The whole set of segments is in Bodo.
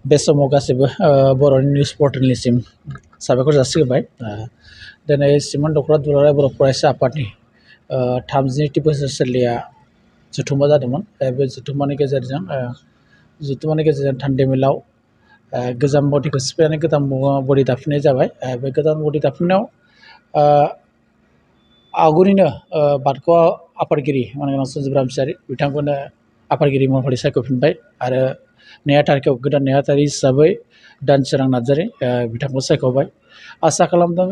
बे समाव गासैबो बर'नि निउस पर्टेलनिसिम साबायखर जासिहोबाय। दिनै सिमोन दख'रा दुलाराय बर' फरायसा आफादनि 32थि बोसोरसालिया जथुम्मा जादोंमोन। बे जथुम्मानि गेजेरजों थान्दैमेलाव गोजाम बडिखौ सिफायनानै गोदान बडि दाफिननाय जाबाय। बे गोदान बडि दाफिननायाव आगुनिनो बादखौ आफादगिरि मानगोनां सन्जिब रामसियारि बिथांखौनो आफादगिरि महरै सायख'फिनबाय आरो नेहाथारिखौ गोदान नेहाथारि हिसाबै दानसोरां नार्जारि बिथांखौ सायख'बाय। आसा खालामदों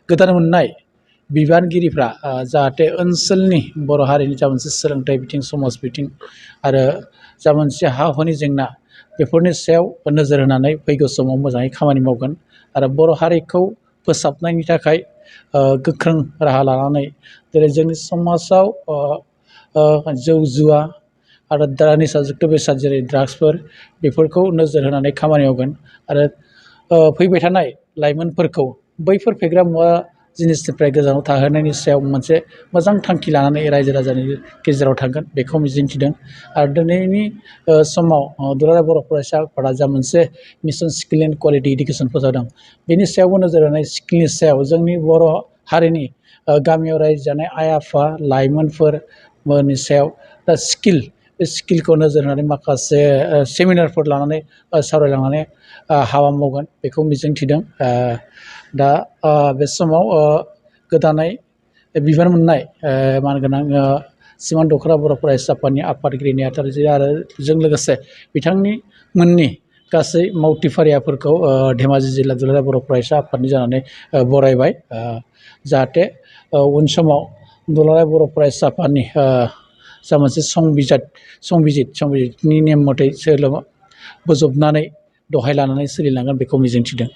गोदान मोननाय बिबानगिरिफ्रा जाहाथे ओनसोलनि बर' हारिनि जा मोनसे सोलोंथाइ बिथिं समाज बिथिं आरो जा मोनसे हा हुनि जेंना बेफोरनि सायाव नोजोर होनानै फैगौ समाव मोजाङै खामानि मावगोन आरो बर' हारिखौ फोसाबनायनि थाखाय गोख्रों राहा लानानै जेरै जोंनि समाजाव जौ जुवा आरो निसाजुक्त बेसाद जेरै ड्राग्सफोर बेफोरखौ नोजोर होनानै खामानि मावगोन आरो फैबाय थानाय लाइमोनफोरखौ बैफोर फेग्रा मुवा जिनिसनिफ्राय गोजानाव थाहोनायनि सायाव मोनसे मोजां थांखि लानानै रायजो राजानि गेजेराव थांगोन बेखौ मिजिंथिदों। आरो दिनैनि समाव दुलाराय बर' फरायसा आफादा जा मोनसे mission skill and quality education फोसावदों बेनि सायावबो नोजोर होनाय स्किलनि सायाव जोंनि बर' हारिनि गामियाव रायजो जानाय आइ आफा लाइमोनफोरनि सायाव दा बे स्किलखौ नोजोर होनानै माखासे सेमिनारफोर लानानै सावरायलांनानै हाबा मावगोन बेखौ मिजिंथिदों। दा बे समाव गोदानै बिबान मोननाय मानगोनां सिमोन दख'रा बर' फरायसा आफादनि आफादगिरि नेहाथारि आरो जों लोगोसे बिथांनि मोननि गासै मावथिफारियाफोरखौ धेमाजि जिल्ला दुलाराय बर' फरायसा आफादनि जानानै बरायबाय। जाहाथे उन समाव दुलाराय बर' फरायसा आफादनि जा मोनसे संबिजितनि नेम मथै बोजबनानै दहाय लानानै सोलिलांगोन बेखौ मिजिंथिदों।